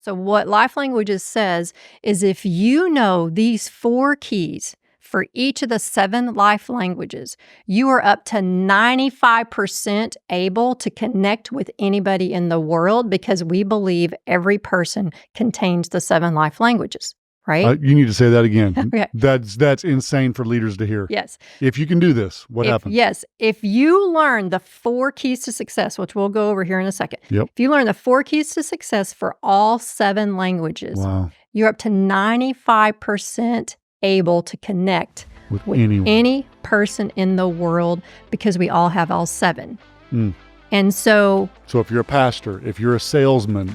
So what Life Languages says is if you know these 4 keys for each of the 7 life languages, you are up to 95% able to connect with anybody in the world because we believe every person contains the 7 life languages, right? You need to say that again. Okay. That's insane for leaders to hear. Yes. If you can do this, what happens? Yes. If you learn the 4 keys to success, which we'll go over here in a second. Yep. If you learn the 4 keys to success for all 7 languages, Wow. you're up to 95% able to connect With with anyone. any person in the world because we all have all 7. Mm. And so, So if you're a pastor, if you're a salesman,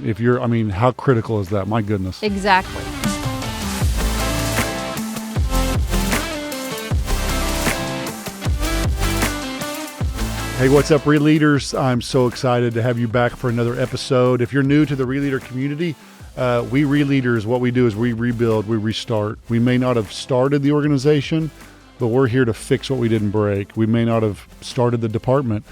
how critical is that? My goodness. exactly. Hey, what's up, ReLeaders? I'm so excited to have you back for another episode. If you're new to the ReLeader community, we ReLeaders, what we do is we rebuild, we restart. We may not have started the organization, but we're here to fix what we didn't break. We may not have started the department,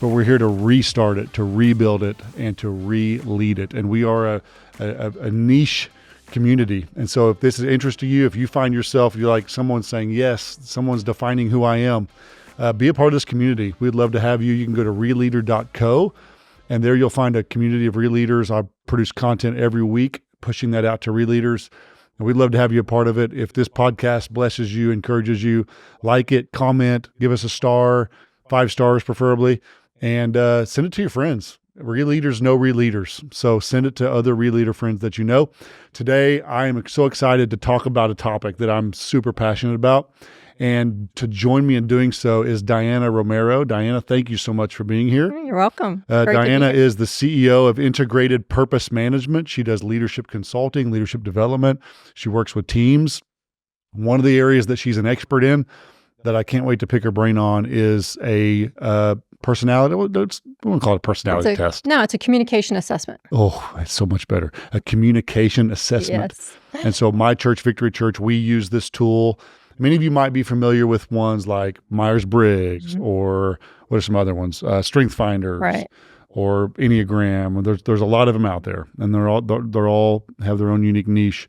but we're here to restart it, to rebuild it, and to re-lead it. And we are a niche community. And so if this is interest to you, if you find yourself, you're like someone saying, yes, someone's defining who I am, be a part of this community. We'd love to have you. You can go to ReLeader.co, and there you'll find a community of ReLeaders. I produce content every week, pushing that out to ReLeaders. And we'd love to have you a part of it. If this podcast blesses you, encourages you, like it, comment, give us a star, 5 stars preferably, and send it to your friends. ReLeaders know ReLeaders. So send it to other ReLeader friends that you know. Today, I am so excited to talk about a topic that I'm super passionate about. And to join me in doing so is Diana Romero. Diana, thank you so much for being here. You're welcome. Great to be Diana here. is the CEO of Integrated Purpose Management. She does leadership consulting, leadership development. She works with teams. One of the areas that she's an expert in that I can't wait to pick her brain on is a personality. We won't call it a personality test. No, it's a communication assessment. Oh, that's so much better. A communication assessment. Yes. And so my church, Victory Church, we use this tool. Many of you might be familiar with ones like Myers-Briggs, or what are some other ones? Strength Finders, Right. or Enneagram. There's a lot of them out there, and they're all have their own unique niche.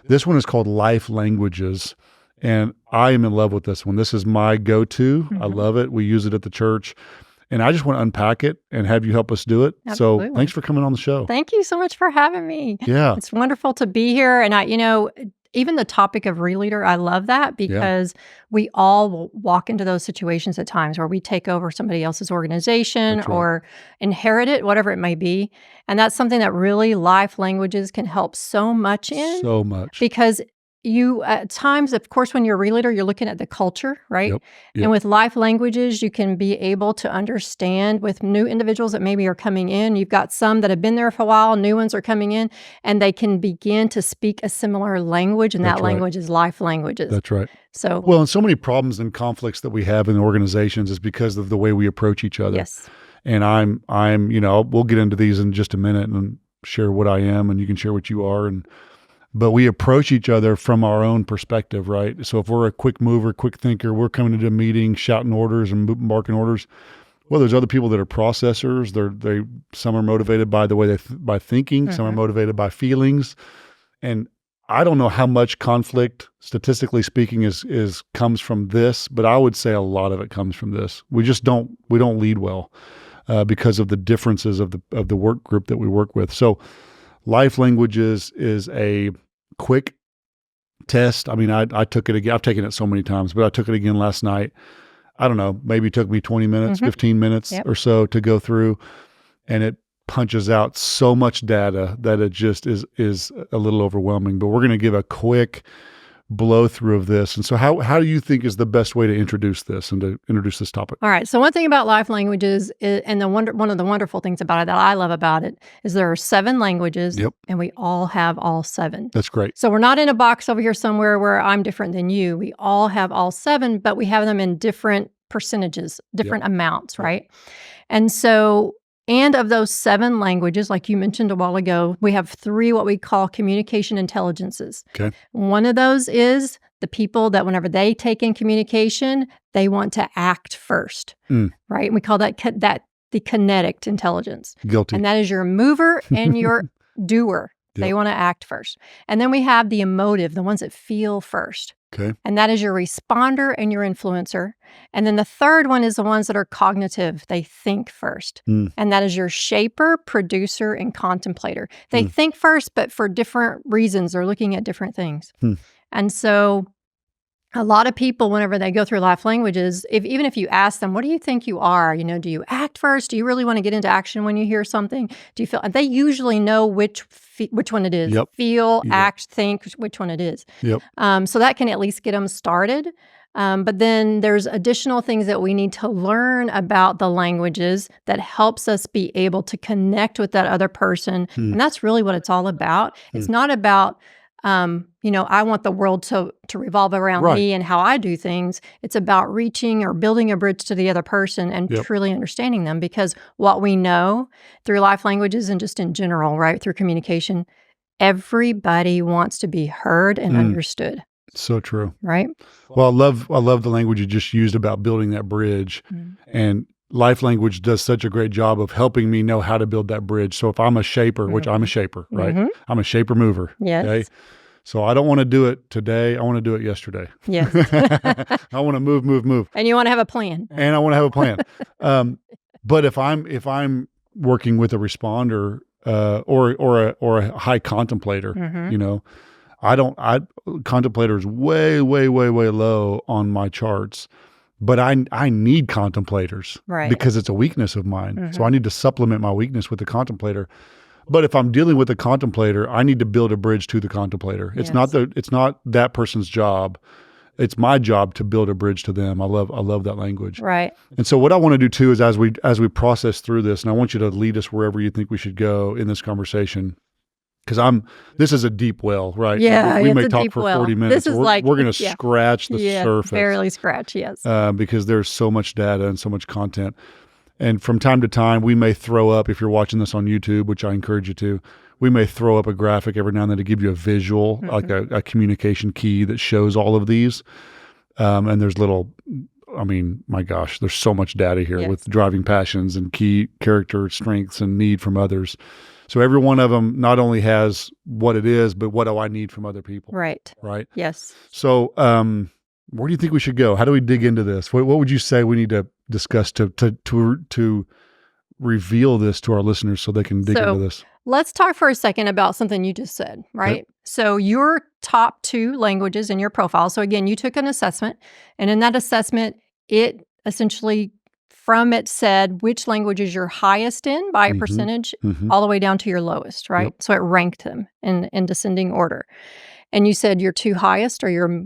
This one is called Life Languages, and I am in love with this one. This is my go-to. I love it. We use it at the church, and I just want to unpack it and have you help us do it. Absolutely. So thanks for coming on the show. Thank you so much for having me. Yeah. It's wonderful to be here. And even the topic of ReLeader, I love that because we all will walk into those situations at times where we take over somebody else's organization or inherit it, whatever it may be. And that's something that really Life Languages can help so much in. So much. Because you, at times, of course, when you're a ReLeader, you're looking at the culture, right? Yep. And with Life Languages, you can be able to understand with new individuals that maybe are coming in. You've got some that have been there for a while, new ones are coming in, and they can begin to speak a similar language, and that language is Life Languages. That's right. So, well, and so many problems and conflicts that we have in organizations is because of the way we approach each other. yes. And I'm, we'll get into these in just a minute and share what I am, and you can share what you are. But we approach each other from our own perspective, right? So if we're a quick mover, quick thinker, we're coming into a meeting, shouting orders and barking orders. Well, there's other people that are processors. Some are motivated by the way by thinking. Some are motivated by feelings. And I don't know how much conflict, statistically speaking, is comes from this, but I would say a lot of it comes from this. We don't lead well because of the differences of the work group that we work with. So Life Languages is a quick test. I mean, I took it again. I've taken it so many times, but I took it again last night. I don't know, maybe it took me 20 minutes, 15 minutes or so to go through, and it punches out so much data that it just is a little overwhelming. But we're going to give a quick blow through of this. And so how do you think is the best way to introduce this and to introduce this topic? All right. So one thing about Life Languages and one of the wonderful things about it that I love about it is there are 7 languages and we all have all 7. That's great. So we're not in a box over here somewhere where I'm different than you. We all have all 7, but we have them in different percentages, different amounts, right? And so, and of those 7 languages, like you mentioned a while ago, we have 3 what we call communication intelligences. Okay. One of those is the people that whenever they take in communication, they want to act first, right? And we call that the kinetic intelligence. Guilty. And that is your mover and your doer. They want to act first. And then we have the emotive, the ones that feel first. Okay. And that is your responder and your influencer. And then the third one is the ones that are cognitive. They think first. And that is your shaper, producer, and contemplator. They think first, but for different reasons. They're looking at different things. And so a lot of people, whenever they go through life languages, even if you ask them, what do you think you are? Do you act first? Do you really want to get into action when you hear something? Do you feel? They usually know which one it is. Yep. Feel, act, think, which one it is. Yep. So that can at least get them started. But then there's additional things that we need to learn about the languages that helps us be able to connect with that other person. And that's really what it's all about. It's not about I want the world to revolve around me and how I do things. It's about reaching or building a bridge to the other person and truly understanding them, because what we know through life languages and just in general, right, through communication, everybody wants to be heard and understood. So true. Right? Well, I love the language you just used about building that bridge. And life language does such a great job of helping me know how to build that bridge. So if I'm a shaper, which I'm a shaper, right? I'm a shaper mover. Yes. Okay. So I don't want to do it today. I want to do it yesterday. Yes. I want to move. And you want to have a plan. And I want to have a plan. But if I'm working with a responder or a high contemplator, contemplator is way, way, way, way low on my charts. But I need contemplators, right? Because it's a weakness of mine. So I need to supplement my weakness with the contemplator. But if I'm dealing with a contemplator, I need to build a bridge to the contemplator. It's not that person's job. It's my job to build a bridge to them. I love that language. Right. And so what I want to do too is as we process through this, and I want you to lead us wherever you think we should go in this conversation. Because this is a deep well, right? Yeah, we may talk for 40 minutes. We're going to scratch the surface. Barely scratch, yes. Because there's so much data and so much content. And from time to time, we may throw up, if you're watching this on YouTube, which I encourage you to, we may throw up a graphic every now and then to give you a visual, like a communication key that shows all of these. And there's my gosh, there's so much data here with driving passions and key character strengths and need from others. So every one of them not only has what it is, but what do I need from other people? Right. Right. Yes. So where do you think we should go? How do we dig into this? What would you say we need to discuss to reveal this to our listeners so they can dig into this? Let's talk for a second about something you just said, right? Okay. So your top 2 languages in your profile. So again, you took an assessment, and in that assessment, it essentially it said which language is your highest in by a percentage all the way down to your lowest, right? Yep. So it ranked them in descending order. And you said your 2 highest are your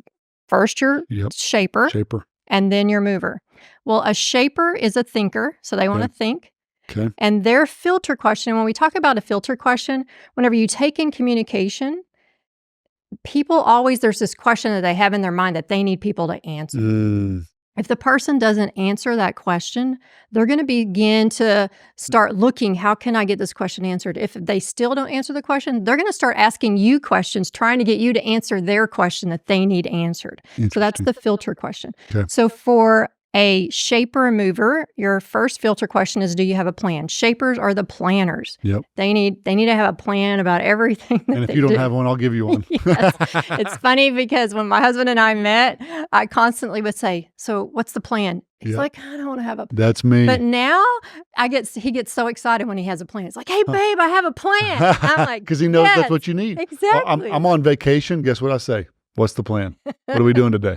shaper, and then your mover. Well, a shaper is a thinker, so they want to think. Okay. And their filter question, when we talk about a filter question, whenever you take in communication, people there's this question that they have in their mind that they need people to answer. If the person doesn't answer that question, they're going to begin to start looking, how can I get this question answered? If they still don't answer the question, they're going to start asking you questions, trying to get you to answer their question that they need answered. So that's the filter question. Okay. So for a shaper and mover, your first filter question is, do you have a plan? Shapers are the planners. Yep. They need to have a plan about everything that and if you don't have one, I'll give you one. Yes. It's funny because when my husband and I met, I constantly would say, so what's the plan? He's like, I don't want to have a plan. That's me. But now he gets so excited when he has a plan. It's like, hey, babe, I have a plan. I'm like, because he knows that's what you need. Exactly. I'm on vacation. Guess what I say? What's the plan? What are we doing today?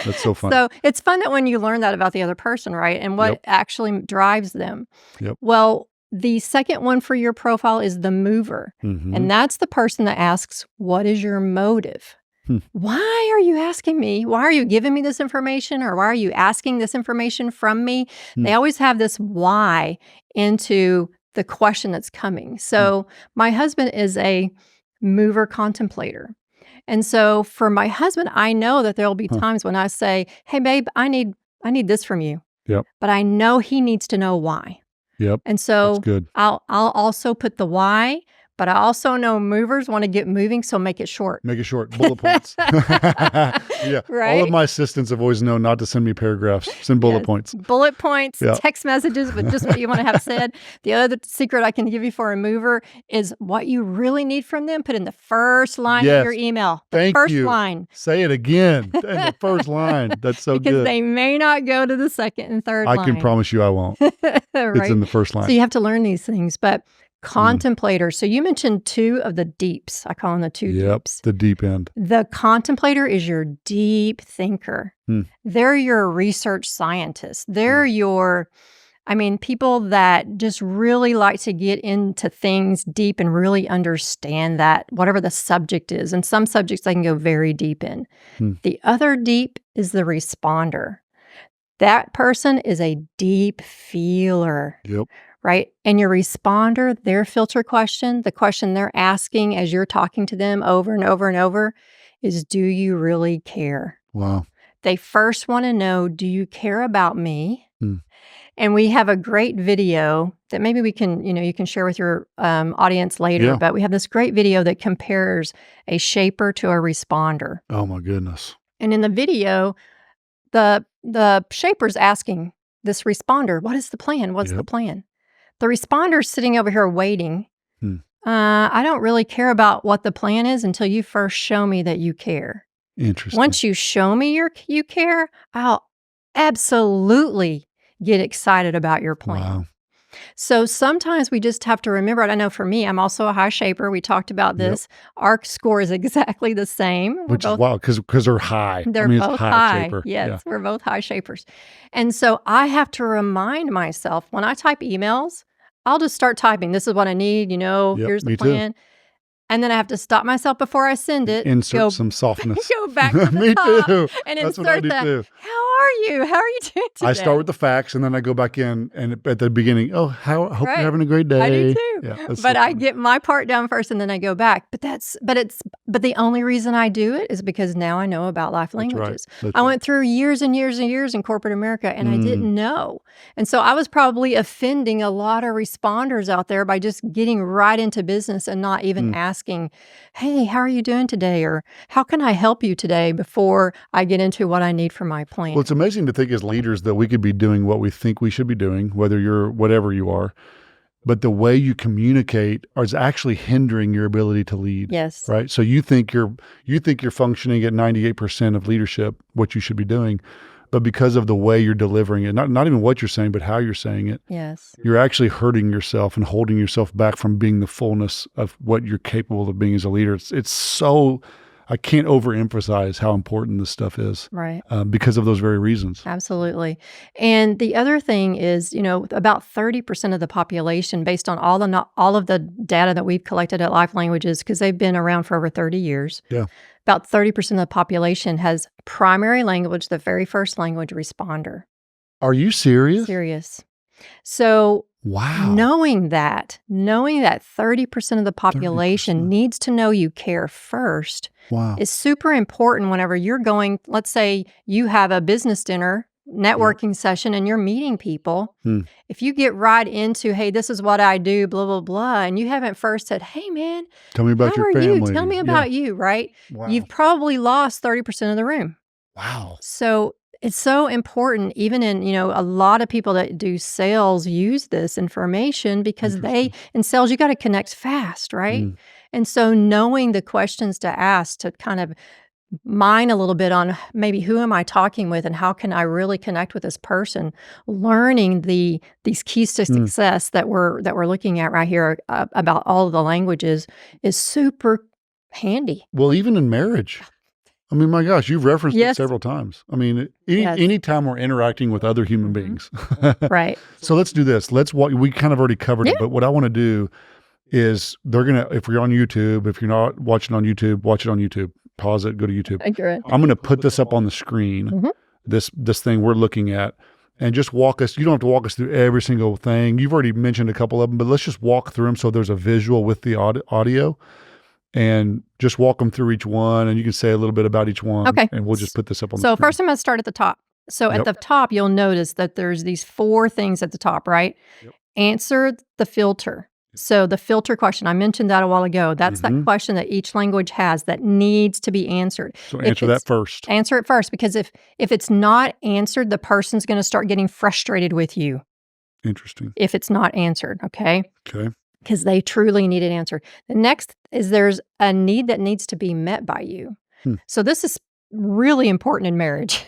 That's so fun. So it's fun that when you learn that about the other person, right? And what actually drives them. Yep. Well, the second one for your profile is the mover. And that's the person that asks, what is your motive? Why are you asking me? Why are you giving me this information? Or why are you asking this information from me? They always have this why into the question that's coming. So my husband is a mover contemplator. And so for my husband, I know that there'll be times when I say, hey, babe, I need this from you. Yep. But I know he needs to know why. Yep. And so that's good. I'll also put the why, But I also know movers want to get moving, so make it short. Make it short. Bullet points. Yeah. Right? All of my assistants have always known not to send me paragraphs. Send bullet points. Bullet points, Yeah. text messages with just what you want to have said. The other secret I can give you for a mover is what you really need from them. Put in the first line of your email. Thank first you. line. Say it again in the first line. That's so because good. they may not go to the second and third line. I can promise you I won't. Right? It's in the first line. So you have to learn these things. But Contemplator. So you mentioned two of the deeps. I call them the two deeps. The deep end. The Contemplator is your deep thinker. They're your research scientists. They're people that just really like to get into things deep and really understand that, whatever the subject is. And some subjects they can go very deep in. The other deep is the responder. That person is a deep feeler. Yep. Right? And your responder, their filter question, the question they're asking as you're talking to them over and over and over is, do you really care? Wow. They first want to know, do you care about me? And we have a great video that maybe we can, you can share with your audience later, Yeah. but we have this great video that compares a shaper to a responder. Oh my goodness. And in the video, the shaper's asking this responder, what is the plan? What's the plan? The responder's sitting over here waiting. I don't really care about what the plan is until you first show me that you care. Interesting. Once you show me you care, I'll absolutely get excited about your plan. Wow. So sometimes we just have to remember it. I know for me, I'm also a high shaper. We talked about this. Yep. Our score is exactly the same. Which is wild because they're high. They're it's both high. high. Shaper. Yes, we're both high shapers. And so I have to remind myself when I type emails, I'll just start typing. This is what I need. Here's the plan. Too. And then I have to stop myself before I send it. Insert some softness. Go back to the Me top too. and That's insert what I do that. too. How are you? How are you doing today? I start with the facts and then I go back in and at the beginning, I hope you're having a great day. I do too. Yeah, but I get my part down first and then I go back. But the only reason I do it is because now I know about life languages. That's I went through years and years and years in corporate America and I didn't know. And so I was probably offending a lot of responders out there by just getting right into business and not even asking, hey, how are you doing today? Or how can I help you today before I get into what I need for my plan? Well, it's amazing to think as leaders that we could be doing what we think we should be doing, whether you're whatever you are, but the way you communicate is actually hindering your ability to lead. Yes. Right. So you think you're functioning at 98% of leadership, what you should be doing, but because of the way you're delivering it, not even what you're saying, but how you're saying it, yes, you're actually hurting yourself and holding yourself back from being the fullness of what you're capable of being as a leader. It's so, I can't overemphasize how important this stuff is. Right. Because of those very reasons. Absolutely. And the other thing is, about 30% of the population, based on all of the data that we've collected at Life Languages, because they've been around for over 30 years. Yeah. About 30% of the population has primary language, the very first language responder. Are you serious? Serious. So wow. Knowing that 30% of the population 30%. needs to know you care first is super important whenever you're going, let's say you have a business dinner, networking session, and you're meeting people. If you get right into, hey, this is what I do, blah, blah, blah, and you haven't first said, hey, man, tell me about your family. Tell me about you, right? Wow. You've probably lost 30% of the room. Wow. So it's so important, even in, a lot of people that do sales use this information because in sales, you got to connect fast, right? And so knowing the questions to ask to kind of mine a little bit on maybe who am I talking with and how can I really connect with this person, learning these keys to success that we're looking at right here about all of the languages is super handy. Well, even in marriage. I mean, my gosh, you've referenced it several times. I mean, anytime we're interacting with other human beings. Right. So let's do this. We kind of already covered it, but what I want to do is if you're on YouTube, if you're not watching on YouTube, watch it on YouTube. Pause it, go to YouTube. I'm going to put this up on the screen, this thing we're looking at, and just walk us. You don't have to walk us through every single thing. You've already mentioned a couple of them, but let's just walk through them so there's a visual with the audio. And just walk them through each one, and you can say a little bit about each one. Okay. And we'll just put this up on the screen. So first I'm going to start at the top. So at the top, you'll notice that there's these 4 things at the top, right? Answer the filter. So the filter question, I mentioned that a while ago. That's that question that each language has that needs to be answered. So answer that first. Answer it first, because if it's not answered, the person's going to start getting frustrated with you. Interesting. If it's not answered, okay? Okay. Because they truly need it answered. The next is there's a need that needs to be met by you. So this is really important in marriage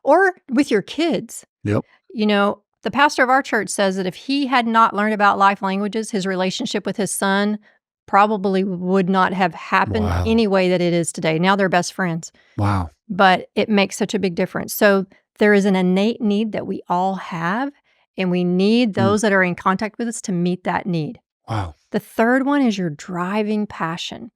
or with your kids. Yep. You know, the pastor of our church says that if he had not learned about life languages, his relationship with his son probably would not have happened any way that it is today. Now they're best friends. Wow. But it makes such a big difference. So there is an innate need that we all have, and we need those that are in contact with us to meet that need. Wow. The third one is your driving passion.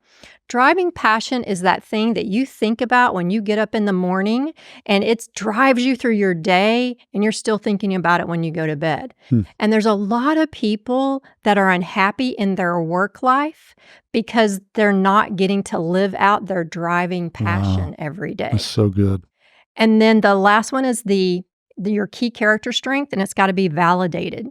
Driving passion is that thing that you think about when you get up in the morning and it drives you through your day and you're still thinking about it when you go to bed. And there's a lot of people that are unhappy in their work life because they're not getting to live out their driving passion every day. That's so good. And then the last one is your key character strength, and it's got to be validated.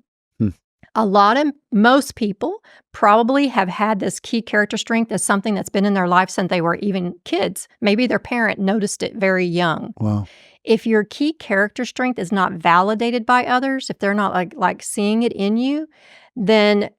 Most people probably have had this key character strength as something that's been in their life since they were even kids. Maybe their parent noticed it very young. Wow. If your key character strength is not validated by others, if they're not like seeing it in you, then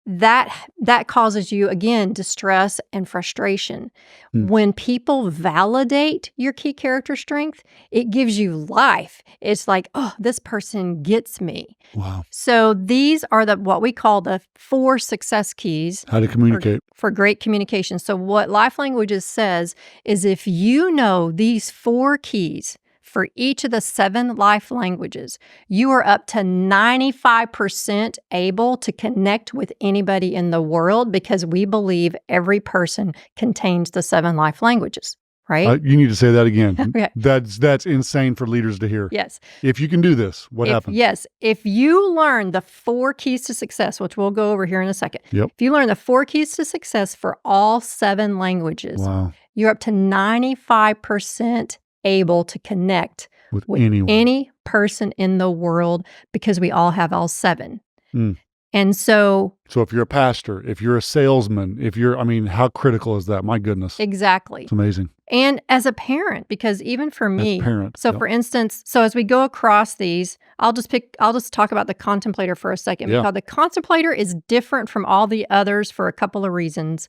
that causes you, again, distress and frustration. When people validate your key character strength, it gives you life. It's like, oh, this person gets me. Wow. So these are what we call the 4 success keys. How to communicate. For great communication. So what Life Languages says is if you know these 4 keys for each of the 7 life languages, you are up to 95% able to connect with anybody in the world, because we believe every person contains the 7 life languages, right? You need to say that again. Okay. That's insane for leaders to hear. Yes. If you can do this, what happens? Yes. If you learn the 4 keys to success, which we'll go over here in a second. Yep. If you learn the 4 keys to success for all 7 languages, you're up to 95% able to connect with anyone. Any person in the world, because we all have all 7. And so if you're a pastor, if you're a salesman, how critical is that? My goodness. Exactly. It's amazing. And as a parent, because even for me, for instance, as we go across these, I'll just talk about the Contemplator for a second. Because the Contemplator is different from all the others for a couple of reasons.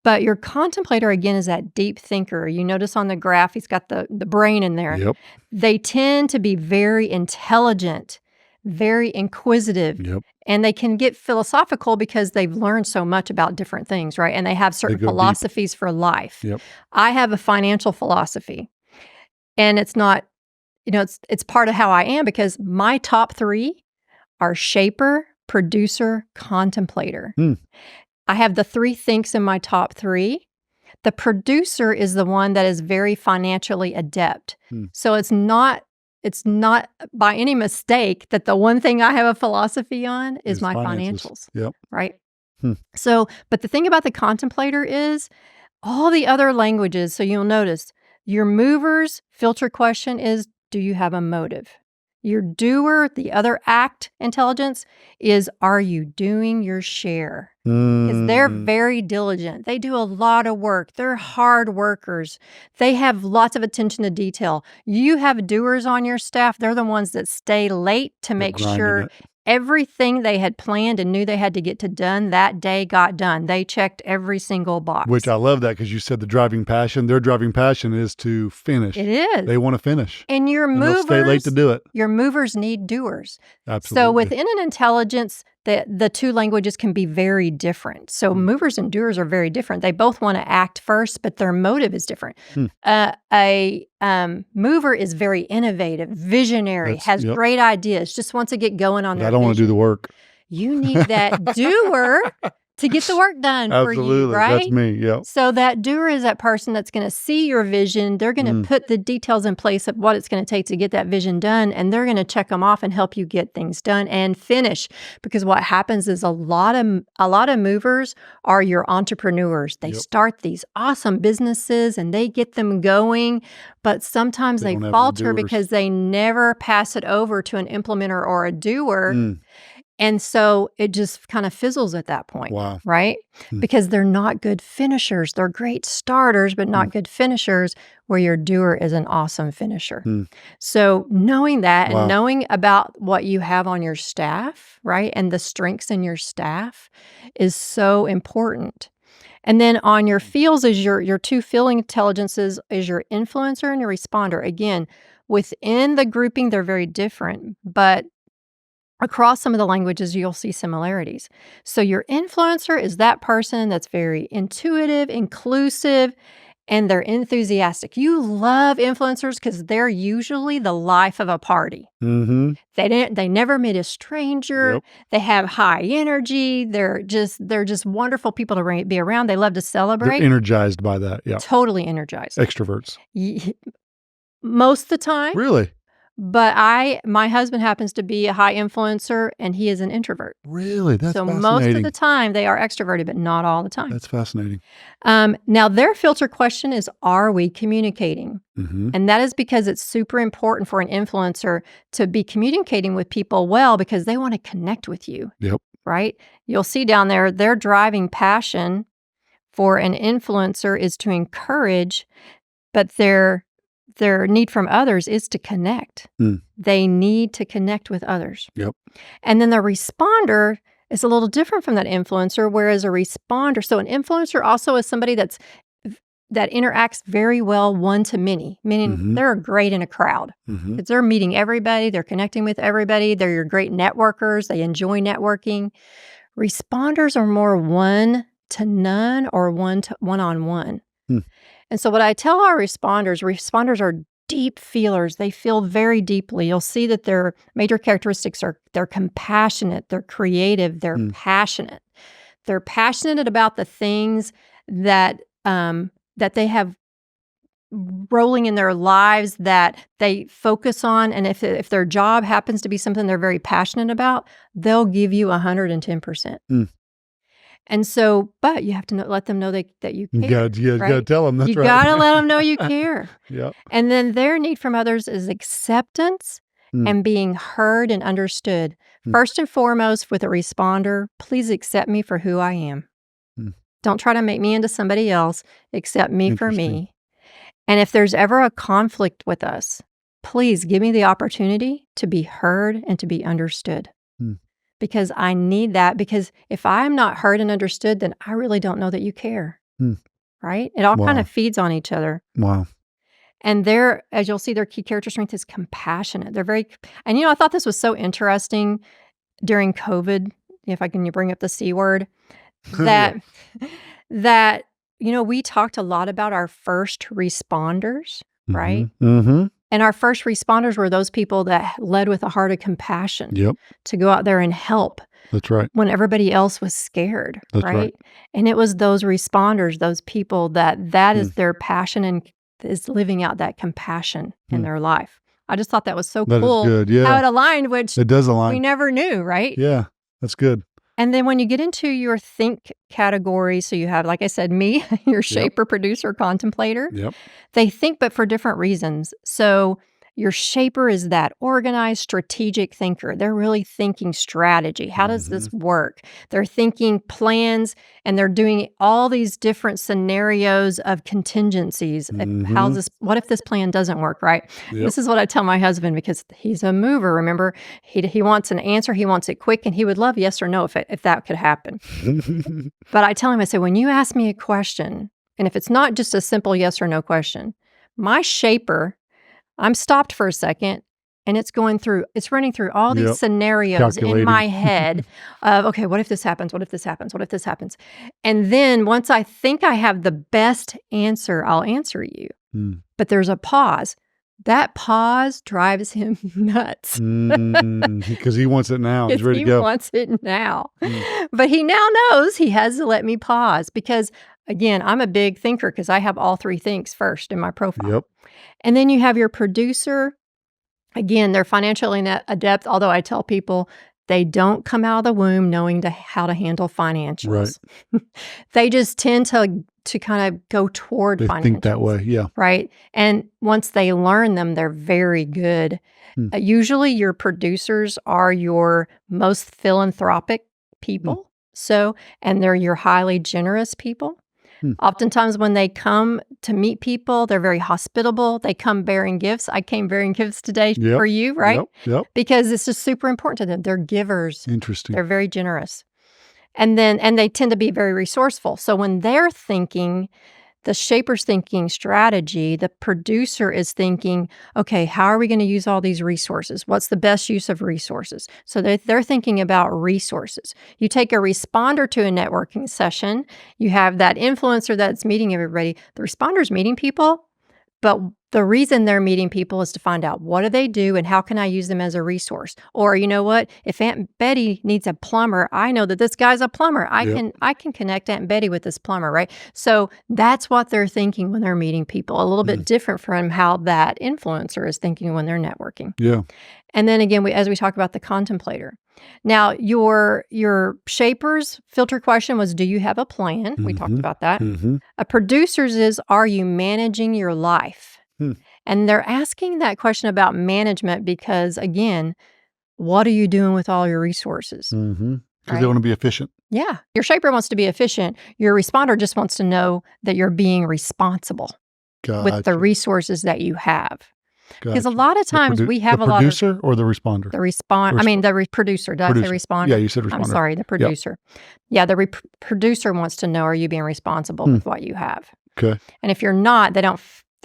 But your Contemplator, again, is that deep thinker. You notice on the graph, he's got the brain in there. Yep. They tend to be very intelligent, very inquisitive. Yep. And they can get philosophical because they've learned so much about different things, right? And they have certain philosophies for life. Yep. I have a financial philosophy. And it's not, it's part of how I am, because my top 3 are shaper, producer, contemplator. I have the 3 thinks in my top 3. The producer is the one that is very financially adept. So it's not by any mistake that the one thing I have a philosophy on is my financials. Yep. Right? So, but the thing about the Contemplator is all the other languages, so you'll notice your movers filter question is, do you have a motive? Your doer, the other act intelligence, is, are you doing your share? Because they're very diligent. They do a lot of work. They're hard workers. They have lots of attention to detail. You have doers on your staff. They're the ones that stay late to make sure everything they had planned and knew they had to get done that day got done. They checked every single box. Which I love that, because you said the driving passion. Their driving passion is to finish. It is. They want to finish. And your movers, they'll stay late to do it. Your movers need doers. Absolutely. So within an intelligence, the 2 languages can be very different. So movers and doers are very different. They both want to act first, but their motive is different. A mover is very innovative, visionary, has great ideas, just wants to get going on their vision. I don't want to do the work. You need that doer to get the work done for you, right? That's me, yeah. So that doer is that person that's going to see your vision. They're going to put the details in place of what it's going to take to get that vision done, and they're going to check them off and help you get things done and finish. Because what happens is a lot of movers are your entrepreneurs. They start these awesome businesses and they get them going, but sometimes they falter because they never pass it over to an implementer or a doer. And so it just kind of fizzles at that point, Wow. right? Because they're not good finishers. They're great starters, but not good finishers, where your doer is an awesome finisher. So knowing that Wow. and knowing about what you have on your staff, right, and the strengths in your staff is so important. And then on your feels is your two feeling intelligences is your influencer and your responder. Again, within the grouping, they're very different, but across some of the languages, you'll see similarities. So your influencer is that person that's very intuitive, inclusive, and they're enthusiastic. You love influencers because they're usually the life of a party. They never meet a stranger. Yep. They have high energy. They're just wonderful people to be around. They love to They're celebrate. energized by that. Yeah. Totally energized. Extroverts. Most of the time. Really? But my husband happens to be a high influencer, and he is an introvert. Really? That's So fascinating. most of the time they are extroverted, but not all the time. That's fascinating. Now their filter question is, are we communicating? And that is because it's super important for an influencer to be communicating with people well, because they want to connect with you. Yep. Right? You'll see down there, their driving passion for an influencer is to encourage, but their need from others is to connect. They need to connect with others. Yep. And then the responder is a little different from that influencer, whereas a responder, so an influencer also is somebody that interacts very well one-to-many, meaning they're great in a crowd. Because they're meeting everybody, they're connecting with everybody, they're your great networkers, they enjoy networking. Responders are more one-to-none or one-on-one. And so what I tell our responders are deep feelers. They feel very deeply. You'll see that their major characteristics are they're compassionate, they're creative, they're passionate. They're passionate about the things that they have rolling in their lives that they focus on. And if their job happens to be something they're very passionate about, they'll give you 110%. And so, but you have to let them know that you care. You got to tell them. That's you right. got to let them know you care. Yep. And then their need from others is acceptance and being heard and understood. First and foremost, with a responder, please accept me for who I am. Don't try to make me into somebody else. Accept me for me. And if there's ever a conflict with us, please give me the opportunity to be heard and to be understood. Because I need that, because if I'm not heard and understood, then I really don't know that you care, right? It all kind of feeds on each other. Wow. And as you'll see, their key character strength is compassionate. They're very, and I thought this was so interesting during COVID, if I can bring up the C word, that we talked a lot about our first responders, right? And our first responders were those people that led with a heart of compassion to go out there and help. That's right. When everybody else was scared, right? And it was those responders, those people that is their passion and is living out that compassion in their life. I just thought that was so cool. Is good. Yeah. How it aligned, which it does align. We never knew, right? Yeah, that's good. And then when you get into your think category, so you have, like I said, me, your shaper, producer, contemplator. They think, but for different reasons. So your shaper is that organized, strategic thinker. They're really thinking strategy. How does this work? They're thinking plans, and they're doing all these different scenarios of contingencies. What if this plan doesn't work, right? This is what I tell my husband, because he's a mover. Remember, he wants an answer. He wants it quick, and he would love yes or no if that could happen. But I tell him, I say, when you ask me a question, and if it's not just a simple yes or no question, my shaper, I'm stopped for a second, and it's running through all these scenarios in my head of, okay, what if this happens? What if this happens? What if this happens? And then once I think I have the best answer, I'll answer you. But there's a pause. That pause drives him nuts. Because he wants it now. He's ready to go. He wants it now. But he now knows he has to let me pause, because, again, I'm a big thinker because I have all three things first in my profile. And then you have your producer. Again, they're financially adept, although I tell people they don't come out of the womb knowing how to handle financials. They just tend to to kind of go toward They financials. think that way. Yeah. Right. And once they learn them, they're very good. Usually your producers are your most philanthropic people. And they're your highly generous people. Oftentimes when they come to meet people, they're very hospitable. They come bearing gifts. I came bearing gifts today for you, right? Yep. Because it's just super important to them. They're givers. Interesting. They're very generous. And they tend to be very resourceful. So when they're thinking, the shaper's thinking strategy, the producer is thinking, okay, how are we going to use all these resources? What's the best use of resources? So they're thinking about resources. You take a responder to a networking session, you have that influencer that's meeting everybody. The responder's meeting people, but the reason they're meeting people is to find out what do they do and how can I use them as a resource? Or you know what? If Aunt Betty needs a plumber, I know that this guy's a plumber. I can connect Aunt Betty with this plumber, right? So that's what they're thinking when they're meeting people. A little bit different from how that influencer is thinking when they're networking. Yeah. And then again, as we talk about the contemplator. Now, your shaper's filter question was, do you have a plan? We talked about that. A producer's is, are you managing your life? And they're asking that question about management because, again, what are you doing with all your resources? Because they want to be efficient. Yeah. Your shaper wants to be efficient. Your responder just wants to know that you're being responsible with the resources that you have. Because a lot of times we have a lot of... The producer or the responder? The producer. Did I say responder? Yeah, you said responder. I'm sorry, the producer. Yeah, the producer wants to know, are you being responsible with what you have? Okay. And if you're not, they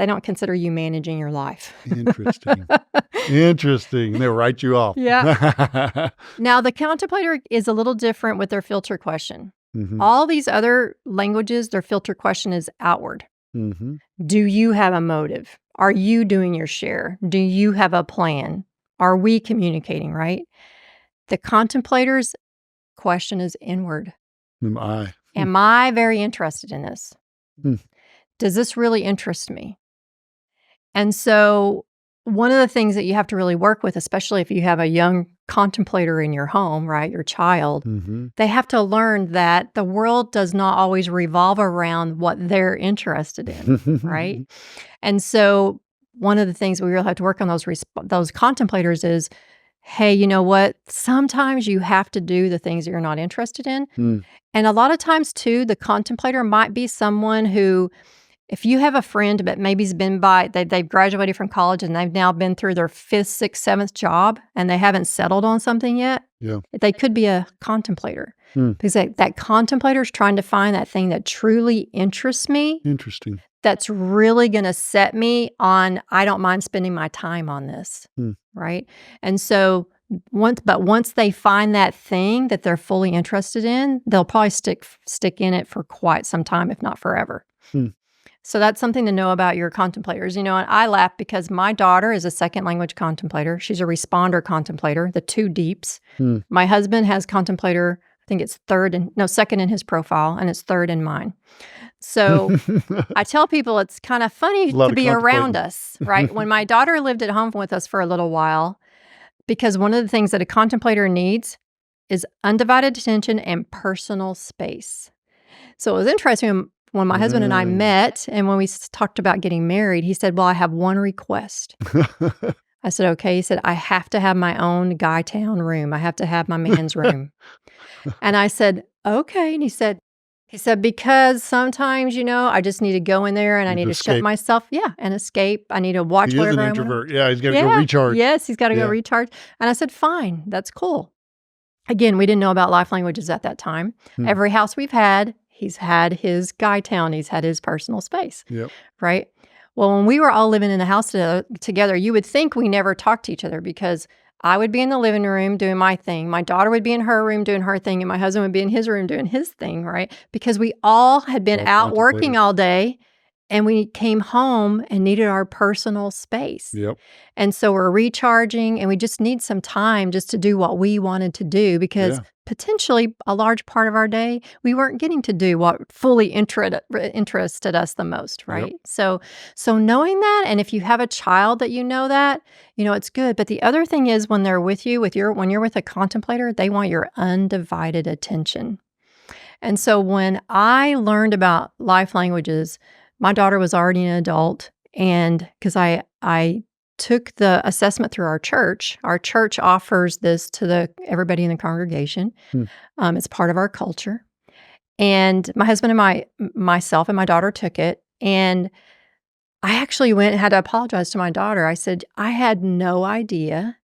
don't consider you managing your life. Interesting. They'll write you off. Yeah. Now, the contemplator is a little different with their filter question. All these other languages, their filter question is outward. Do you have a motive? Are you doing your share? Do you have a plan? Are we communicating, right? The contemplator's question is inward. Am I very interested in this? Does this really interest me? And so one of the things that you have to really work with, especially if you have a young contemplator in your home, right, your child, they have to learn that the world does not always revolve around what they're interested in, right? And so one of the things we really have to work on those contemplators is, hey, you know what? Sometimes you have to do the things that you're not interested in. And a lot of times, too, the contemplator might be someone who, if you have a friend that maybe's been they've graduated from college and they've now been through their 5th, 6th, 7th job and they haven't settled on something yet, they could be a contemplator. Because that contemplator is trying to find that thing that truly interests me. Interesting. That's really going to set me on, I don't mind spending my time on this, right? And so once they find that thing that they're fully interested in, they'll probably stick in it for quite some time, if not forever. So that's something to know about your contemplators. You know, and I laugh because my daughter is a second language contemplator. She's a responder contemplator, the 2 deeps. My husband has contemplator, I think it's second in his profile, and it's 3rd in mine. So I tell people it's kind of funny to be around us, right? When my daughter lived at home with us for a little while, because one of the things that a contemplator needs is undivided attention and personal space. So it was interesting when my husband and I met, and when we talked about getting married, he said, well, I have one request. I said, okay. He said, I have to have my own guy town room. I have to have my man's room. And I said, okay. And he said, because sometimes, I just need to go in there and I need to shut myself, and escape. I need to watch whatever I'm doing. He is an introvert. Yeah, he's got to go recharge. Yes, he's got to go recharge. And I said, fine, that's cool. Again, we didn't know about life languages at that time. Every house we've had, he's had his guy town. He's had his personal space, right? Well, when we were all living in the house together, you would think we never talked to each other because I would be in the living room doing my thing. My daughter would be in her room doing her thing, and my husband would be in his room doing his thing, right? Because we all had been out working all day, and we came home and needed our personal space. And so we're recharging, and we just need some time just to do what we wanted to do because potentially a large part of our day, we weren't getting to do what fully interested us the most, right? So knowing that, and if you have a child that that, it's good. But the other thing is when they're with you, when you're with a contemplator, they want your undivided attention. And so when I learned about life languages, my daughter was already an adult, and because I took the assessment through our church. Our church offers this to everybody in the congregation. Hmm. It's part of our culture. And my husband and myself and my daughter took it. And I actually went and had to apologize to my daughter. I said, I had no idea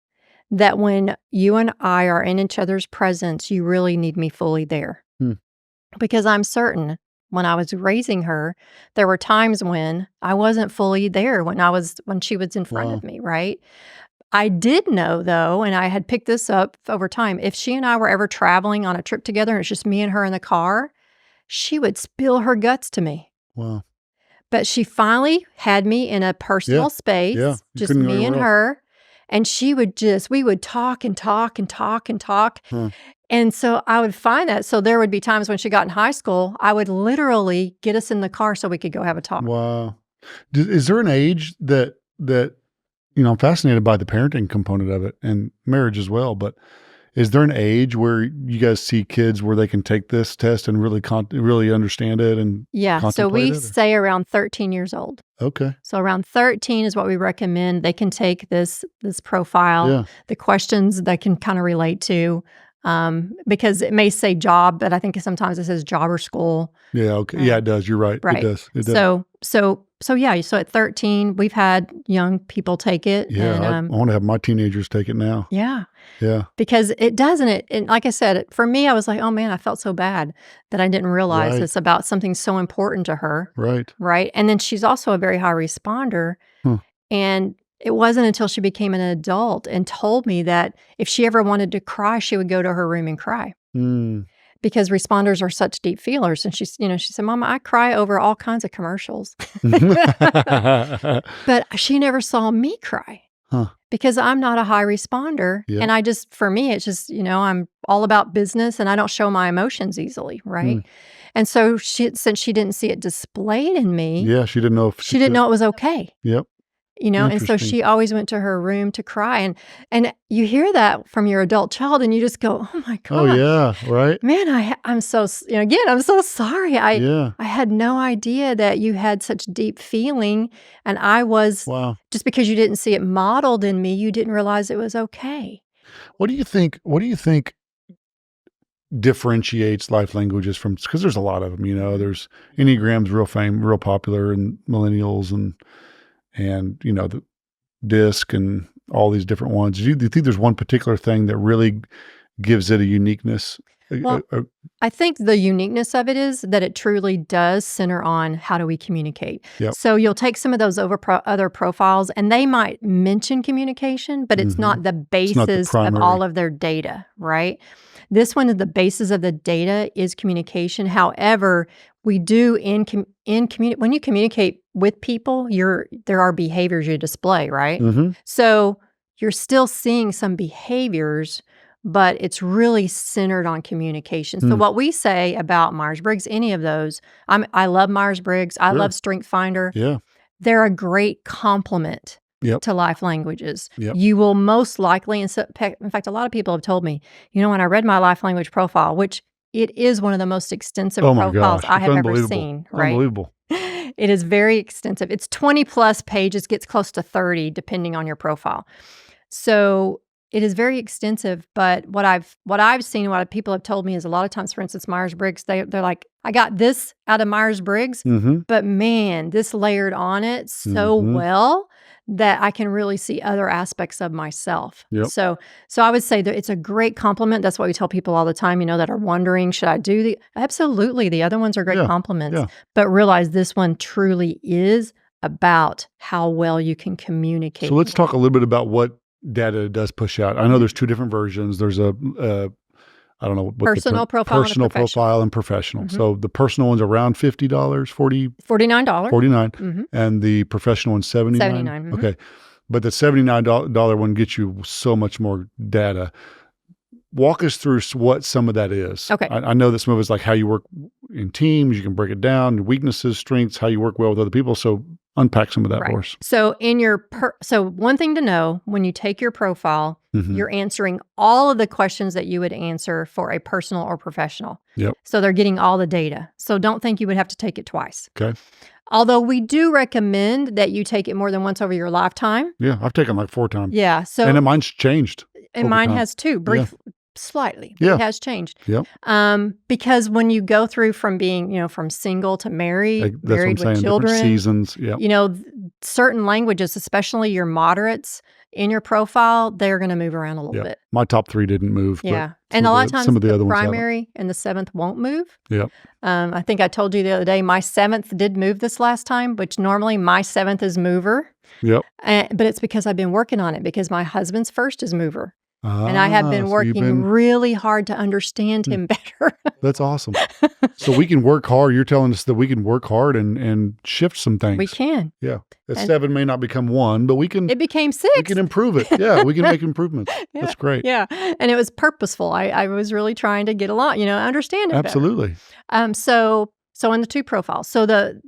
that when you and I are in each other's presence, you really need me fully there. Hmm. Because I'm certain when I was raising her, there were times when I wasn't fully there when she was in front of me, right? I did know, though, and I had picked this up over time, if she and I were ever traveling on a trip together and it's just me and her in the car, she would spill her guts to me. Wow. But she finally had me in a personal space, just me and her, and we would talk and talk and talk and talk. Huh. And so I would find that. So there would be times when she got in high school, I would literally get us in the car so we could go have a talk. Wow. Is there an age that, I'm fascinated by the parenting component of it and marriage as well, but is there an age where you guys see kids where they can take this test and really understand it and so we say around 13 years old. Okay. So around 13 is what we recommend. They can take this profile, the questions they can kind of relate to. Because it may say job, but I think sometimes it says job or school. Yeah. Okay. Yeah, it does. You're right. Right. It does. So at 13, we've had young people take it. Yeah. And, I want to have my teenagers take it now. Yeah. Yeah. Because it doesn't. And like I said, for me, I was like, oh man, I felt so bad that I didn't realize this about something so important to her. Right. Right. And then she's also a very high responder. Huh. And it wasn't until she became an adult and told me that if she ever wanted to cry, she would go to her room and cry. Because responders are such deep feelers. And she said, Mama, I cry over all kinds of commercials. But she never saw me cry. Huh. Because I'm not a high responder. Yep. And for me, it's just, I'm all about business and I don't show my emotions easily. Right. And so since she didn't see it displayed in me. Yeah. She didn't know she didn't know it was okay. Yep. And so she always went to her room to cry. And you hear that from your adult child and you just go, oh my God. Oh yeah. Right. Man, I'm so, I'm so sorry. I had no idea that you had such deep feeling. And I was, just because you didn't see it modeled in me, you didn't realize it was okay. What do you think differentiates life languages from, because there's a lot of them, there's Enneagram's real popular in millennials and the DISC and all these different ones. Do you think there's one particular thing that really gives it a uniqueness? Well, I think the uniqueness of it is that it truly does center on how do we communicate. Yep. So you'll take some of those other profiles and they might mention communication, but it's not the basis of all of their data, right? This one, the basis of the data is communication. However, we do when you communicate with people, there are behaviors you display, right? So you're still seeing some behaviors, but it's really centered on communication. So what we say about Myers-Briggs, any of those, I love Myers-Briggs. I love StrengthsFinder. Yeah. They're a great complement to life languages. You will most likely, in fact, a lot of people have told me, when I read my life language profile, which it is one of the most extensive profiles I have ever seen, right? Unbelievable. It is very extensive. It's 20 plus pages, gets close to 30 depending on your profile. So it is very extensive, but what I've seen, what people have told me is a lot of times, for instance, Myers-Briggs, they're like, I got this out of Myers-Briggs, but man, this layered on it so well that I can really see other aspects of myself. Yep. So I would say that it's a great compliment. That's what we tell people all the time, that are wondering, should I do absolutely. The other ones are great compliments, but realize this one truly is about how well you can communicate. So let's talk a little bit about what data does push out. I know there's two different versions. There's I don't know what personal profile and professional. So the personal one's around $50, $49, and the professional one's $79. $79. Okay, but the $79 one gets you so much more data. Walk us through what some of that is. Okay, I know that some of it's like how you work in teams. You can break it down, weaknesses, strengths, how you work well with other people. So Unpack some of that Right. for us. So so one thing to know, when you take your profile, you're answering all of the questions that you would answer for a personal or professional. Yep. So they're getting all the data. So don't think you would have to take it twice. Okay. Although we do recommend that you take it more than once over your lifetime. Yeah, I've taken like 4 times. Yeah. So And then mine's changed. and over mine time. has too, slightly. But Yeah. It has changed. Yep. Because when you go through from being, from single to married, That's what married I'm saying. with children, Different seasons. Yeah. Certain languages, especially your moderates in your profile, they're going to move around a little bit. My top 3 didn't move. Yeah. But And a lot of times some of the the other ones haven't. primary and the 7th won't move. Yep. I think I told you the other day, my 7th did move this last time, which normally my 7th is mover. Yep. But it's because I've been working on it because my husband's first is mover. And I have been so working really hard to understand him better. That's awesome. So we can work hard. You're telling us that we can work hard and shift some things. We can. Yeah. That 7 may not become 1, but we can. It became 6. We can improve it. Yeah, we can make improvements. Yeah. That's great. Yeah. And it was purposeful. I was really trying to get along, understand it Absolutely. better. So in the 2 profiles. So the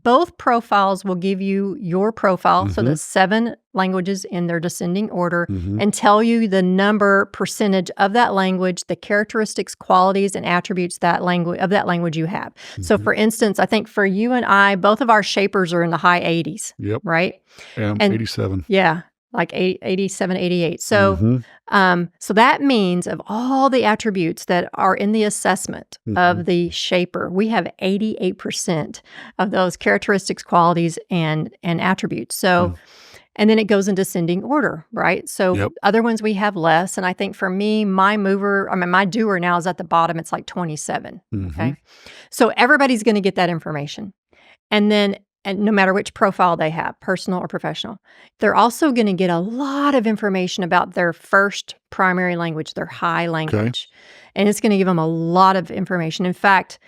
both profiles will give you your profile, so the 7 languages in their descending order, and tell you the percentage of that language, the characteristics, qualities, and attributes that language you have. So for instance, I think for you and I, both of our shapers are in the high 80s. Yep. Right? And 87. Yeah. Like 87, 88. So, so that means of all the attributes that are in the assessment of the shaper, we have 88% of those characteristics, qualities, and attributes. So, and then it goes in descending order, right? So other ones we have less. And I think for me, my doer now is at the bottom. It's like 27. Okay. So everybody's going to get that information. And no matter which profile they have, personal or professional, they're also going to get a lot of information about their first primary language, their high language. And it's going to give them a lot of information. In fact,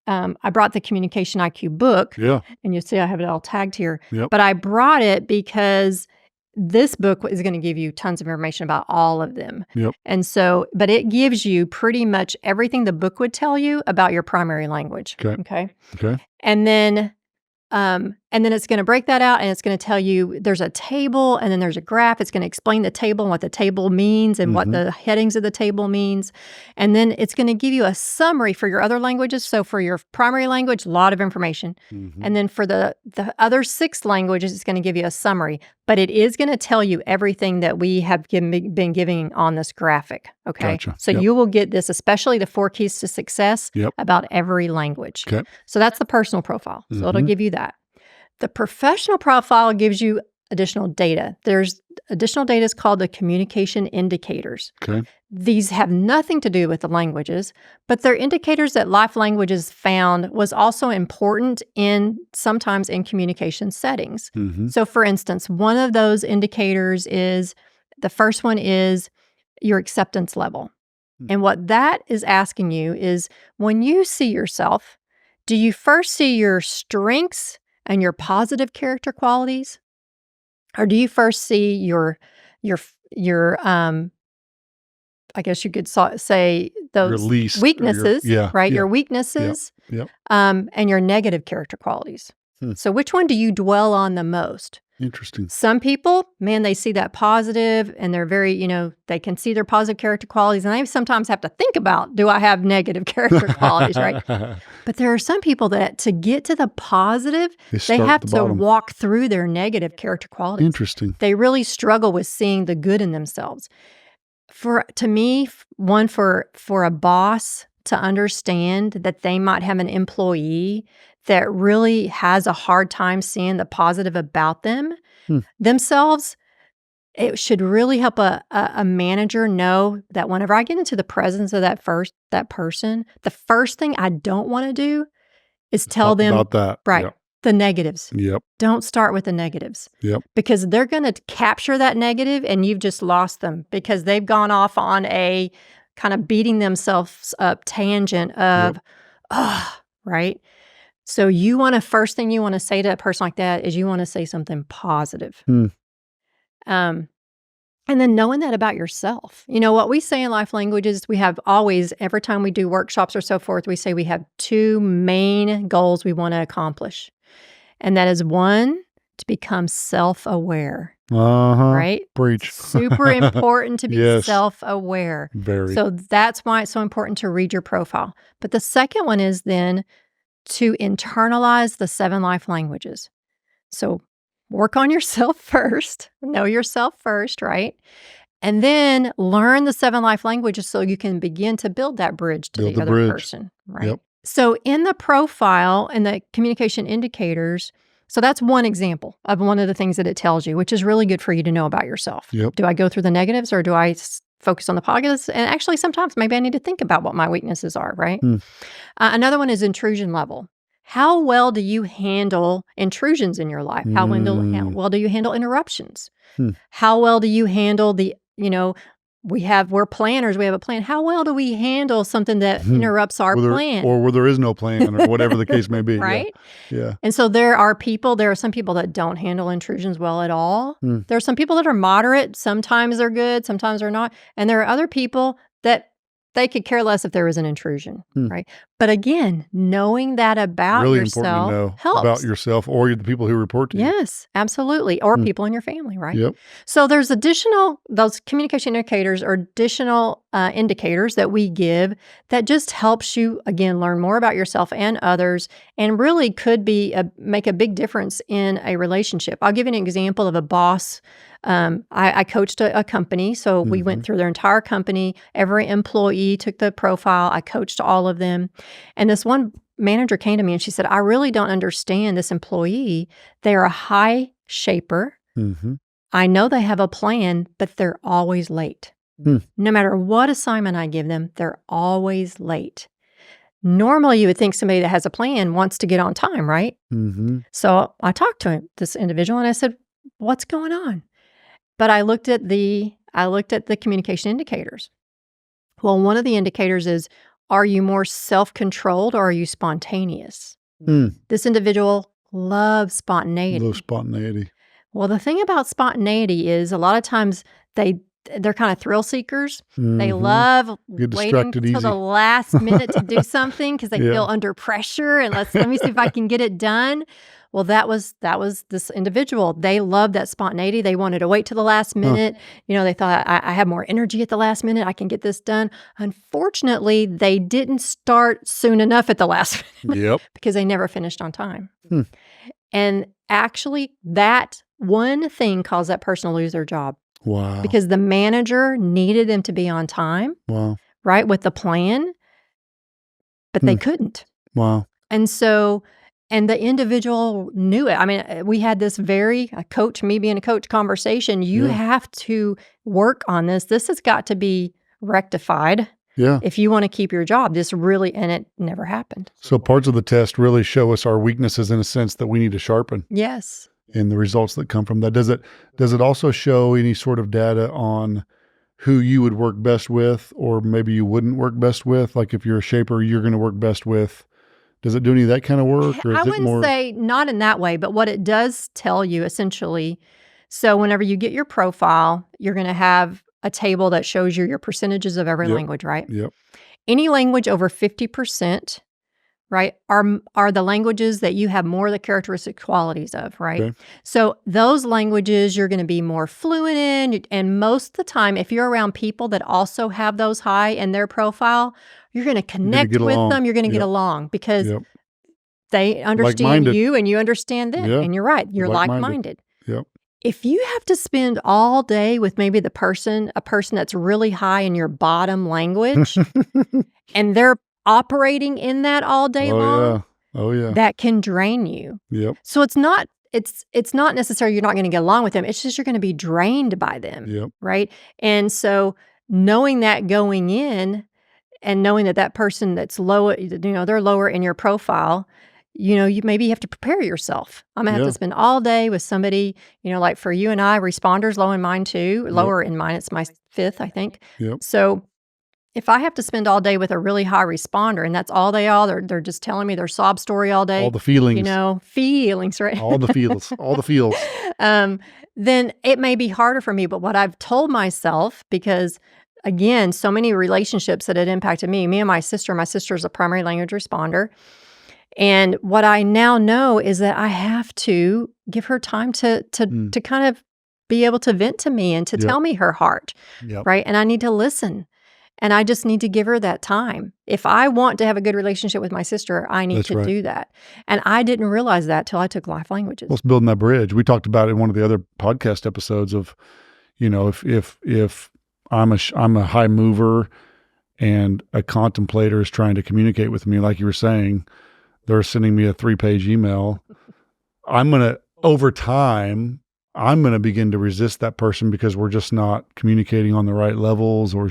I brought the Communication IQ book, and you see I have it all tagged here. But I brought it because this book is going to give you tons of information about all of them. And so, but it gives you pretty much everything the book would tell you about your primary language. Okay. And then it's going to break that out, and it's going to tell you there's a table, and then there's a graph. It's going to explain the table and what the table means and what the headings of the table means. And then it's going to give you a summary for your other languages. So for your primary language, a lot of information. And then for the other 6 languages, it's going to give you a summary. But it is going to tell you everything that we have been giving on this graphic. Okay. Gotcha. So you will get this, especially the 4 keys to success about every language. So that's the personal profile. So it'll give you that. The professional profile gives you additional data. There's additional data is called the communication indicators. These have nothing to do with the languages, but they're indicators that Life Languages found was also important sometimes in communication settings. So for instance, one of those indicators the first one is your acceptance level. And what that is asking you is, when you see yourself, do you first see your strengths and your positive character qualities? Or do you first see your I guess you could say those weaknesses, right? Your weaknesses, and your negative character qualities. So which one do you dwell on the most? Interesting. Some people, man, they see that positive, and they're very, they can see their positive character qualities, and they sometimes have to think about, do I have negative character qualities, right? But there are some people that to get to the positive, they have to walk through their negative character qualities. Interesting. They really struggle with seeing the good in themselves. To me, for a boss to understand that they might have an employee that really has a hard time seeing the positive about themselves, it should really help a manager know that whenever I get into the presence of that person, the first thing I don't want to do is tell them about that. Right. The negatives. Don't start with the negatives. Because they're going to capture that negative, and you've just lost them because they've gone off on a kind of beating themselves up tangent of, right? So first thing you want to say to a person like that is you want to say something positive. And then knowing that about yourself. What we say in Life Languages, we have always, every time we do workshops or so forth, we say we have 2 main goals we want to accomplish. And that is one, to become self-aware, Uh-huh. right? Preach. Super important to be Yes. self-aware. Very. So that's why it's so important to read your profile. But the second one is then to internalize the 7 life languages. So work on yourself first, know yourself first, right? And then learn the 7 life languages so you can begin to build that bridge to Build the the other bridge. person, right? Yep. So in the profile and the communication indicators, so that's one example of one of the things that it tells you, which is really good for you to know about yourself. Yep. Do I go through the negatives or do I focus on the positives? And actually, sometimes maybe I need to think about what my weaknesses are, right? Another one is intrusion level. How well do you handle intrusions in your life? How well do you handle interruptions? How well do you handle we're planners, we have a plan. How well do we handle something that interrupts our plan? Or where there is no plan or whatever the case may be. Right? Yeah. And so there are some people that don't handle intrusions well at all. There are some people that are moderate. Sometimes they're good, sometimes they're not. And there are other people that they could care less if there was an intrusion, right? But again, knowing that about really yourself important to know helps. about yourself or the people who report to you. Yes, absolutely. Or people in your family, right? Yep. So there's those communication indicators are additional indicators that we give that just helps you, again, learn more about yourself and others and really could make a big difference in a relationship. I'll give you an example of a boss. I coached a company, so we went through their entire company. Every employee took the profile. I coached all of them. And this one manager came to me and she said, I really don't understand this employee. They're a high shaper. I know they have a plan, but they're always late. No matter what assignment I give them, they're always late. Normally, you would think somebody that has a plan wants to get on time, right? So I talked to this individual and I said, what's going on? But I looked at the communication indicators. Well, one of the indicators is, are you more self-controlled or are you spontaneous? This individual loves spontaneity. Low spontaneity. Well, the thing about spontaneity is a lot of times they're kind of thrill seekers. They love waiting until the last minute to do something because they feel under pressure and let me see if I can get it done. Well, that was this individual. They loved that spontaneity. They wanted to wait till the last minute. They thought, I have more energy at the last minute. I can get this done. Unfortunately, they didn't start soon enough at the last minute because they never finished on time. And actually, that one thing caused that person to lose their job. Wow. Because the manager needed them to be on time, right, with the plan, but they couldn't. Wow. And the individual knew it. I mean, we had this me being a coach conversation. You have to work on this. This has got to be rectified. Yeah. If you want to keep your job, and it never happened. So parts of the test really show us our weaknesses in a sense that we need to sharpen. Yes. And the results that come from that. Does it also show any sort of data on who you would work best with or maybe you wouldn't work best with? Like if you're a shaper, you're going to work best with. Does it do any of that kind of work? Or is I wouldn't say not in that way, but what it does tell you essentially, so whenever you get your profile, you're going to have a table that shows you your percentages of every language, right? Yep. Any language over 50%, right, are the languages that you have more of the characteristic qualities of, right? Okay. So those languages you're going to be more fluent in, and most of the time, if you're around people that also have those high in their profile, you're going to connect with them. You're going to get along because they understand you and you understand them. And you're right. You're like-minded. Yep. If you have to spend all day with maybe a person that's really high in your bottom language and they're operating in that all day long, that can drain you. Yep. So it's not necessarily you're not going to get along with them. It's just you're going to be drained by them, right? And so knowing that going in and knowing that person that's low, they're lower in your profile, you maybe have to prepare yourself. I'm going to have to spend all day with somebody, like for you and I, responders, low in mine too, lower in mine. It's my 5th, I think. Yep. So if I have to spend all day with a really high responder and that's all they're just telling me their sob story all day. All the feelings. Feelings, right? All the feels. All the feels. Then it may be harder for me. But what I've told myself, because again, so many relationships that had impacted me and my sister's a primary language responder. And what I now know is that I have to give her time to kind of be able to vent to me and to tell me her heart, right? And I need to listen. And I just need to give her that time. If I want to have a good relationship with my sister, I need to do that. And I didn't realize that till I took life languages. Well, it's building that bridge. We talked about it in one of the other podcast episodes of, if I'm a high mover and a contemplator is trying to communicate with me, like you were saying, they're sending me a 3-page email. Over time, I'm going to begin to resist that person because we're just not communicating on the right levels, or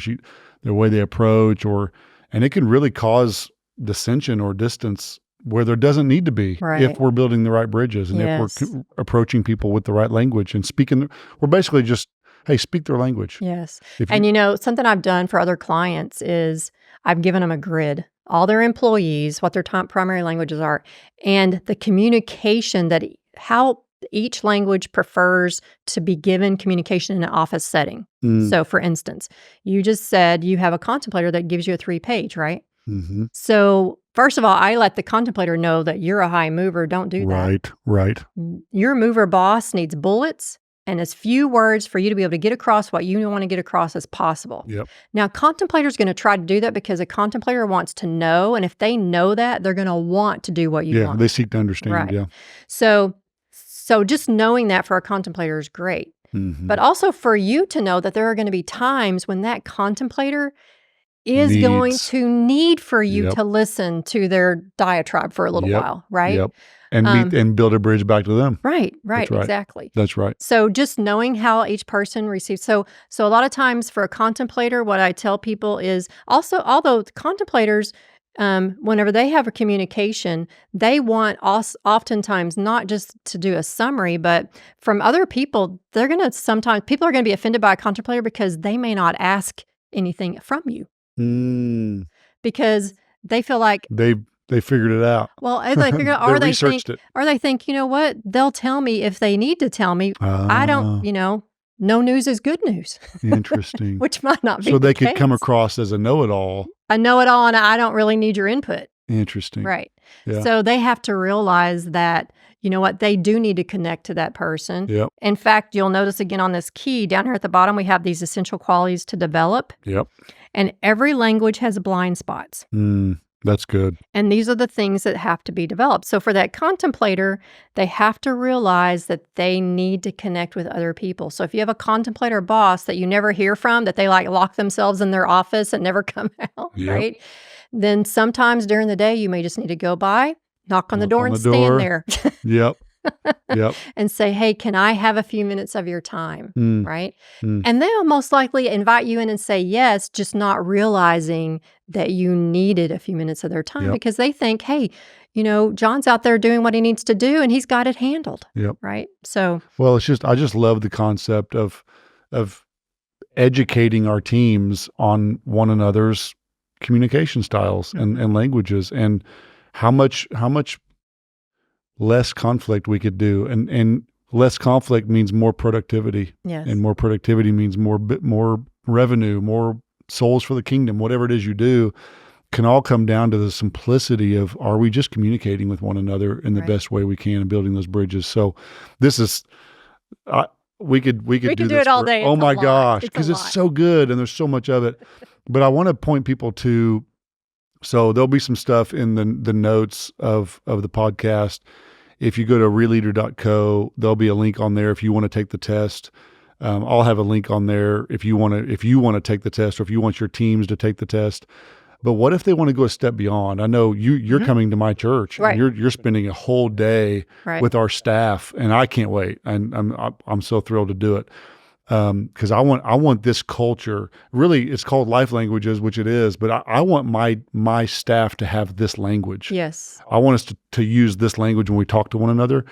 the way they approach, and it can really cause dissension or distance where there doesn't need to be if we're building the right bridges and if we're approaching people with the right language and speaking. We're basically just, hey, speak their language. Yes. And something I've done for other clients is I've given them a grid, all their employees, what their primary languages are, and the communication how each language prefers to be given communication in an office setting. So for instance, you just said you have a contemplator that gives you a 3-page, right? Mm-hmm. So first of all, I let the contemplator know that you're a high mover. Don't do that. Right. Your mover boss needs bullets and as few words for you to be able to get across what you want to get across as possible. Yep. Now, contemplator is going to try to do that because a contemplator wants to know. And if they know that, they're going to want to do what you want. Yeah, they seek to understand. Right. Yeah. So just knowing that for a contemplator is great. Mm-hmm. But also for you to know that there are going to be times when that contemplator is going to need for you to listen to their diatribe for a little while, right? Yep. And build a bridge back to them. Right, That's right. exactly. That's right. So just knowing how each person receives. So a lot of times for a contemplator, what I tell people is also, although contemplators, whenever they have a communication, they want oftentimes not just to do a summary, but from other people, sometimes people are going to be offended by a contemplator because they may not ask anything from you. Because they feel like they figured it out. Well, they figure out, or they think, you know what? They'll tell me if they need to tell me. I don't, no news is good news. Interesting. Which might not be. So they the could come across as a know-it-all. A know-it-all, and I don't really need your input. Interesting. Right. Yeah. So they have to realize that, you know what, they do need to connect to that person. Yep. In fact, you'll notice again on this key down here at the bottom, we have these essential qualities to develop. Yep. And every language has blind spots. That's good. And these are the things that have to be developed. So for that contemplator, they have to realize that they need to connect with other people. So if you have a contemplator boss that you never hear from, that they lock themselves in their office and never come out, right? Then sometimes during the day, you may just need to go by, knock on the door and stand there. Yep. And say, hey, can I have a few minutes of your time, right? And they'll most likely invite you in and say yes, just not realizing that you needed a few minutes of their time because they think, hey, John's out there doing what he needs to do and he's got it handled, right? So, well, I just love the concept of educating our teams on one another's communication styles and languages, and how much less conflict we could do, and less conflict means more productivity. Yes. And more productivity means more revenue, more souls for the kingdom. Whatever it is you do can all come down to the simplicity of, are we just communicating with one another in the best way we can and building those bridges? So this is we could do it all day. Oh my gosh, because it's so good and there's so much of it. But I want to point people to, so there'll be some stuff in the notes of the podcast. If you go to ReLeader.co, there'll be a link on there if you want to take the test. I'll have a link on there if you want to take the test, or if you want your teams to take the test. But what if they want to go a step beyond? I know you're coming to my church, and you're spending a whole day with our staff, and I can't wait. And I'm so thrilled to do it. Because I want this culture. Really, it's called life languages, which it is. But I want my staff to have this language. Yes, I want us to use this language when we talk to one another.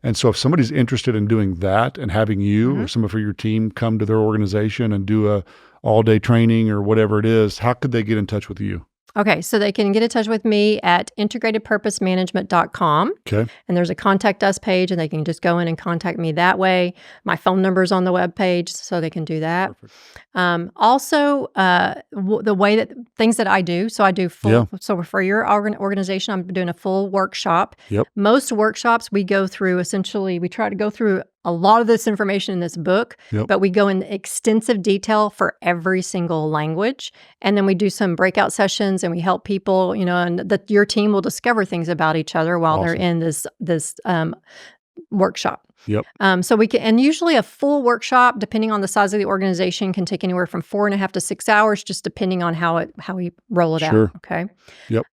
And so, if somebody's interested in doing that and having you or some of your team come to their organization and do a all-day training or whatever it is, how could they get in touch with you? Okay, so they can get in touch with me at integratedpurposemanagement.com. Okay. And there's a contact us page, and they can just go in and contact me that way. My phone number's on the webpage, so they can do that. Also, the way that things that I do, so I do full, so for your organization, I'm doing a full workshop. Yep. Most workshops we go through, essentially, we try to go through a lot of this information in this book, but we go in extensive detail for every single language. And then we do some breakout sessions and we help people, and that your team will discover things about each other while they're in this workshop. Yep. So we can, and usually a full workshop, depending on the size of the organization, can take anywhere from 4.5 to 6 hours, just depending on how we roll it out. Okay. Yep.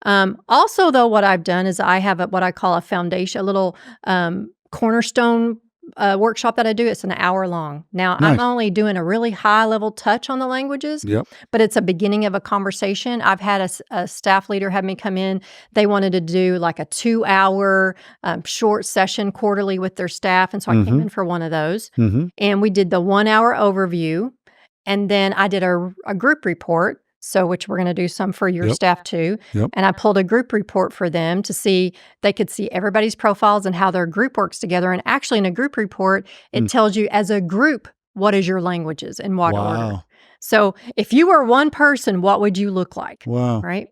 Also, though, what I've done is I have what I call a foundation, a little cornerstone workshop that I do. It's an hour long. Now, I'm only doing a really high level touch on the languages, but it's a beginning of a conversation. I've had a staff leader have me come in. They wanted to do like a 2-hour short session quarterly with their staff. And so I came in for one of those. And we did the 1-hour overview. And then I did a group report. So, which we're going to do some for your staff too. And I pulled a group report for them to see, they could see everybody's profiles and how their group works together. And actually in a group report, it tells you as a group, what is your languages in what order. So if you were one person, what would you look like? Right?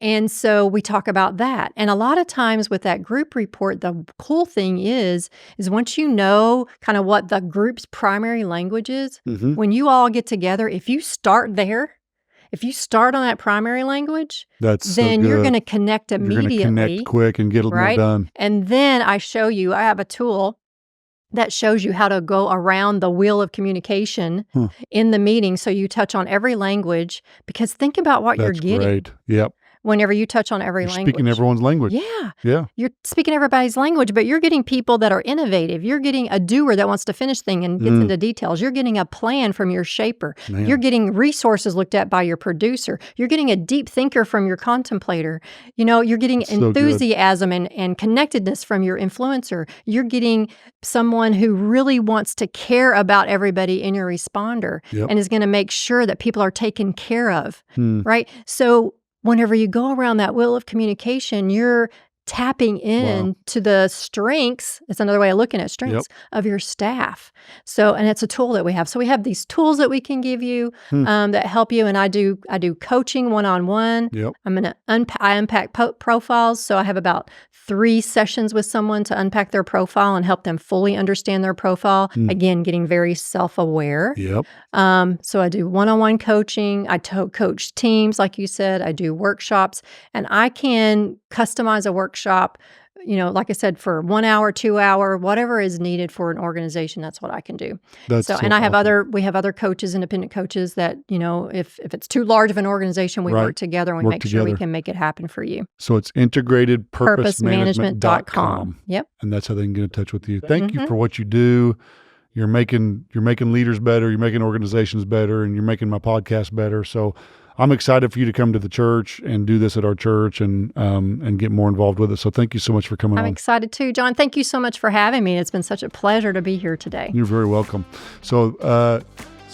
And so we talk about that. And a lot of times with that group report, the cool thing is once you know kind of what the group's primary language is, when you all get together, if you start there, if you start on that primary language, then you're going to connect immediately. You're going to connect quick and get it more done. And then I have a tool that shows you how to go around the wheel of communication in the meeting. So you touch on every language, because think about what you're getting. Great. Yep. Whenever you touch on every language. Speaking everyone's language. Yeah. You're speaking everybody's language, but you're getting people that are innovative. You're getting a doer that wants to finish things and gets into details. You're getting a plan from your shaper. You're getting resources looked at by your producer. You're getting a deep thinker from your contemplator. You're getting enthusiasm and connectedness from your influencer. You're getting someone who really wants to care about everybody in your responder and is going to make sure that people are taken care of, right? So whenever you go around that wheel of communication, you're tapping in to the strengths. It's another way of looking at strengths of your staff. So, and it's a tool that we have. So we have these tools that we can give you that help you. And I do coaching one-on-one. I'm going to unpack profiles. So I have about 3 sessions with someone to unpack their profile and help them fully understand their profile. Again, getting very self-aware. So I do one-on-one coaching. I coach teams, like you said. I do workshops, and I can customize a workshop, like I said, for 1 hour, 2 hour, whatever is needed for an organization. That's what I can do. And I have we have other coaches, independent coaches that, if it's too large of an organization, we work together and we make sure we can make it happen for you. So it's integratedpurposemanagement.com. Yep. And that's how they can get in touch with you. Thank you for what you do. You're making leaders better. You're making organizations better, and you're making my podcast better. So I'm excited for you to come to the church and do this at our church and get more involved with it. So thank you so much for coming on. I'm excited too, John. Thank you so much for having me. It's been such a pleasure to be here today. You're very welcome. So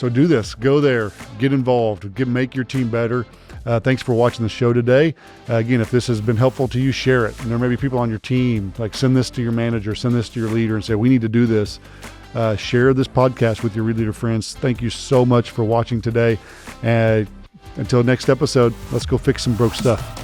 do this. Go there. Get involved. Make your team better. Thanks for watching the show today. Again, if this has been helpful to you, share it. And there may be people on your team, like send this to your manager, send this to your leader and say, we need to do this. Share this podcast with your ReLeader friends. Thank you so much for watching today. Until next episode, let's go fix some broke stuff.